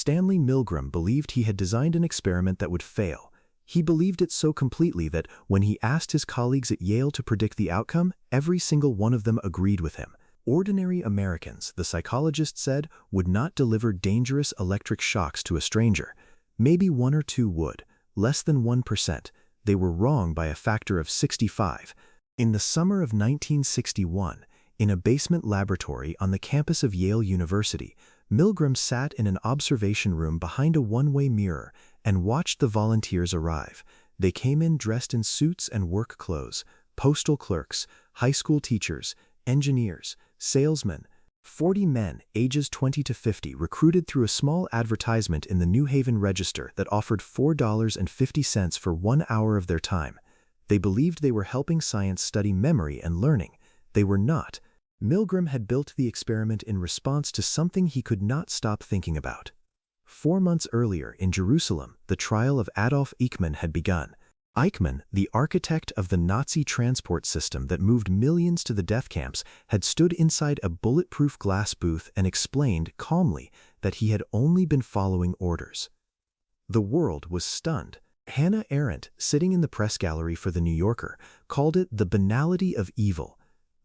Stanley Milgram believed he had designed an experiment that would fail. He believed it so completely that when he asked his colleagues at Yale to predict the outcome, every single one of them agreed with him. Ordinary Americans, the psychologist said, would not deliver dangerous electric shocks to a stranger. Maybe 1 or 2 would, less than 1%. They were wrong by a factor of 65. In the summer of 1961, in a basement laboratory on the campus of Yale University, Milgram sat in an observation room behind a one-way mirror and watched the volunteers arrive. They came in dressed in suits and work clothes: postal clerks, high school teachers, engineers, salesmen. 40 men, ages 20 to 50, recruited through a small advertisement in the New Haven Register that offered $4.50 for 1 hour of their time. They believed they were helping science study memory and learning. They were not. Milgram had built the experiment in response to something he could not stop thinking about. 4 months earlier, in Jerusalem, the trial of Adolf Eichmann had begun. Eichmann, the architect of the Nazi transport system that moved millions to the death camps, had stood inside a bulletproof glass booth and explained calmly that he had only been following orders. The world was stunned. Hannah Arendt, sitting in the press gallery for The New Yorker, called it the banality of evil.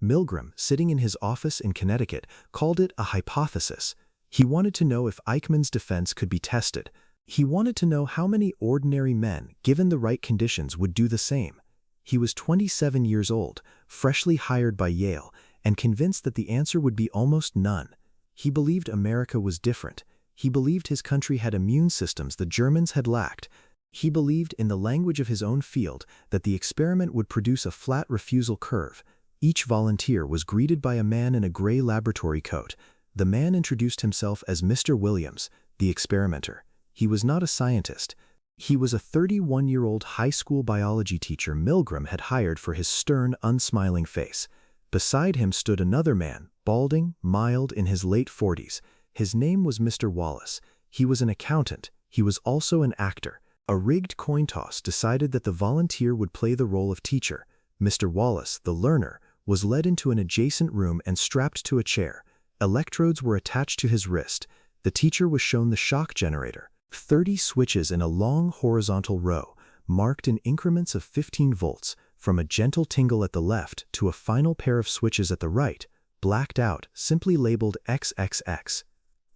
Milgram, sitting in his office in Connecticut, called it a hypothesis. He wanted to know if Eichmann's defense could be tested. He wanted to know how many ordinary men, given the right conditions, would do the same. He was 27 years old, freshly hired by Yale, and convinced that the answer would be almost none. He believed America was different. He believed his country had immune systems the Germans had lacked. He believed, in the language of his own field, that the experiment would produce a flat refusal curve. Each volunteer was greeted by a man in a gray laboratory coat. The man introduced himself as Mr. Williams, the experimenter. He was not a scientist. He was a 31-year-old high school biology teacher Milgram had hired for his stern, unsmiling face. Beside him stood another man, balding, mild, in his late 40s. His name was Mr. Wallace. He was an accountant. He was also an actor. A rigged coin toss decided that the volunteer would play the role of teacher. Mr. Wallace, the learner, was led into an adjacent room and strapped to a chair. Electrodes were attached to his wrist. The teacher was shown the shock generator. 30 switches in a long horizontal row, marked in increments of 15 volts, from a gentle tingle at the left to a final pair of switches at the right, blacked out, simply labeled XXX.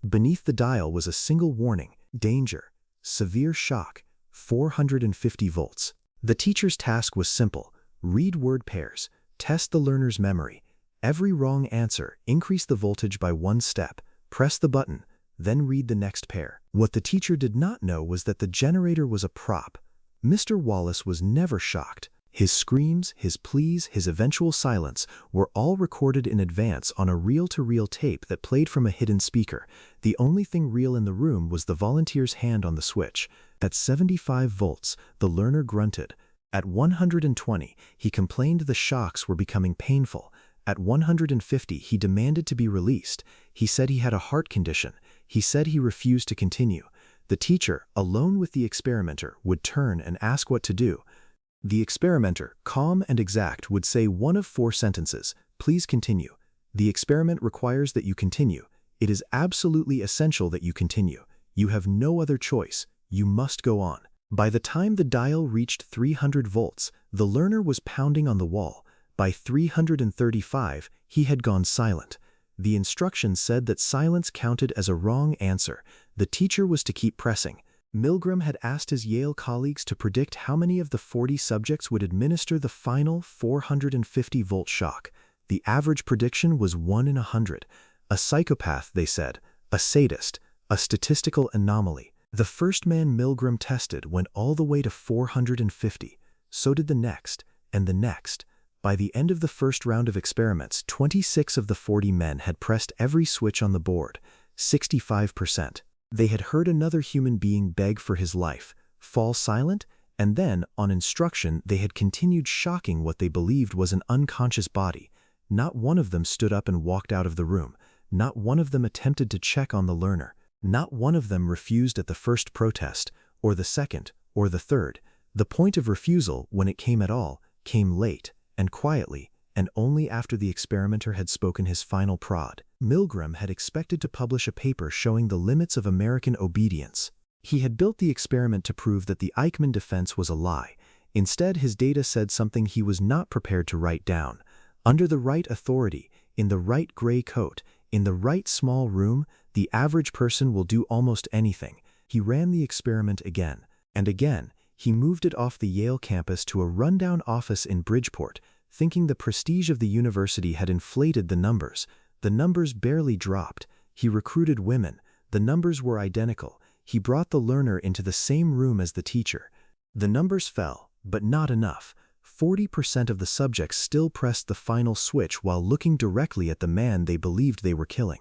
Beneath the dial was a single warning: danger, severe shock, 450 volts. The teacher's task was simple: read word pairs, test the learner's memory. Every wrong answer, increase the voltage by 1 step, press the button, then read the next pair. What the teacher did not know was that the generator was a prop. Mr. Wallace was never shocked. His screams, his pleas, his eventual silence were all recorded in advance on a reel-to-reel tape that played from a hidden speaker. The only thing real in the room was the volunteer's hand on the switch. At 75 volts, the learner grunted. At 120, he complained the shocks were becoming painful. At 150, he demanded to be released. He said he had a heart condition. He said he refused to continue. The teacher, alone with the experimenter, would turn and ask what to do. The experimenter, calm and exact, would say one of 4 sentences: "Please continue. The experiment requires that you continue. It is absolutely essential that you continue. You have no other choice. You must go on." By the time the dial reached 300 volts, the learner was pounding on the wall. By 335, he had gone silent. The instructions said that silence counted as a wrong answer. The teacher was to keep pressing. Milgram had asked his Yale colleagues to predict how many of the 40 subjects would administer the final 450-volt shock. The average prediction was 1 in 100. A psychopath, they said, a sadist, a statistical anomaly. The first man Milgram tested went all the way to 450. So did the next, and the next. By the end of the first round of experiments, 26 of the 40 men had pressed every switch on the board, 65%. They had heard another human being beg for his life, fall silent, and then, on instruction, they had continued shocking what they believed was an unconscious body. Not one of them stood up and walked out of the room. Not one of them attempted to check on the learner. Not one of them refused at the first protest, or the second, or the third. The point of refusal, when it came at all, came late, and quietly, and only after the experimenter had spoken his final prod. Milgram had expected to publish a paper showing the limits of American obedience. He had built the experiment to prove that the Eichmann defense was a lie. Instead, his data said something he was not prepared to write down. Under the right authority, in the right gray coat, in the right small room, the average person will do almost anything. He ran the experiment again, and again. He moved it off the Yale campus to a rundown office in Bridgeport, thinking the prestige of the university had inflated the numbers. The numbers barely dropped. He recruited women. The numbers were identical. He brought the learner into the same room as the teacher. The numbers fell, but not enough. 40% of the subjects still pressed the final switch while looking directly at the man they believed they were killing.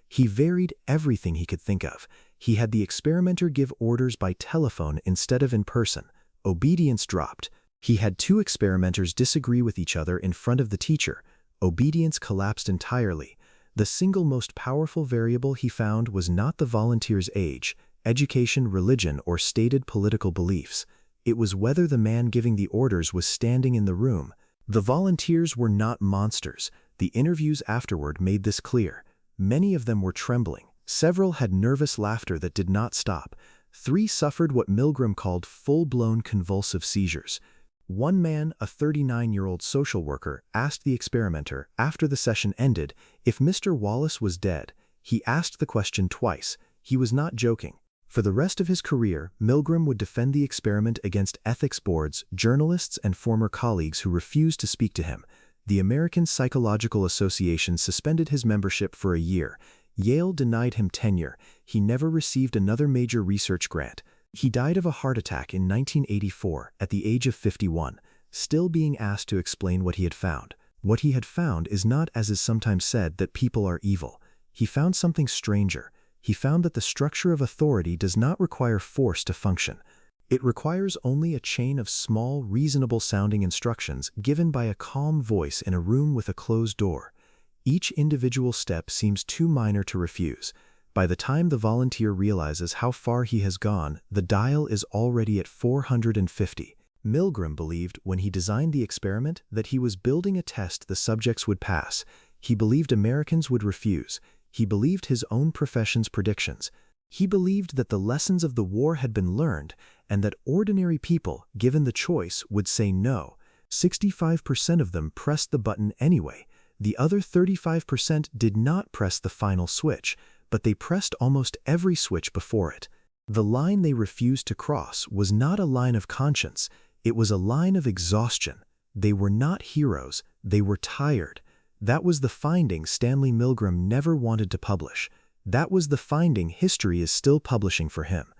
He varied everything he could think of. He had the experimenter give orders by telephone instead of in person. Obedience dropped. He had two experimenters disagree with each other in front of the teacher. Obedience collapsed entirely. The single most powerful variable he found was not the volunteer's age, education, religion, or stated political beliefs. It was whether the man giving the orders was standing in the room. The volunteers were not monsters. The interviews afterward made this clear. Many of them were trembling. Several had nervous laughter that did not stop. 3 suffered what Milgram called full-blown convulsive seizures. One man, a 39-year-old social worker, asked the experimenter, after the session ended, if Mr. Wallace was dead. He asked the question twice. He was not joking. For the rest of his career, Milgram would defend the experiment against ethics boards, journalists, and former colleagues who refused to speak to him. The American Psychological Association suspended his membership for a year. Yale denied him tenure. He never received another major research grant. He died of a heart attack in 1984 at the age of 51, still being asked to explain what he had found. What he had found is not, as is sometimes said, that people are evil. He found something stranger. He found that the structure of authority does not require force to function. It requires only a chain of small, reasonable-sounding instructions given by a calm voice in a room with a closed door. Each individual step seems too minor to refuse. By the time the volunteer realizes how far he has gone, the dial is already at 450. Milgram believed, when he designed the experiment, that he was building a test the subjects would pass. He believed Americans would refuse. He believed his own profession's predictions. He believed that the lessons of the war had been learned, and that ordinary people, given the choice, would say no. 65% of them pressed the button anyway. The other 35% did not press the final switch, but they pressed almost every switch before it. The line they refused to cross was not a line of conscience. It was a line of exhaustion. They were not heroes. They were tired. That was the finding Stanley Milgram never wanted to publish. That was the finding history is still publishing for him.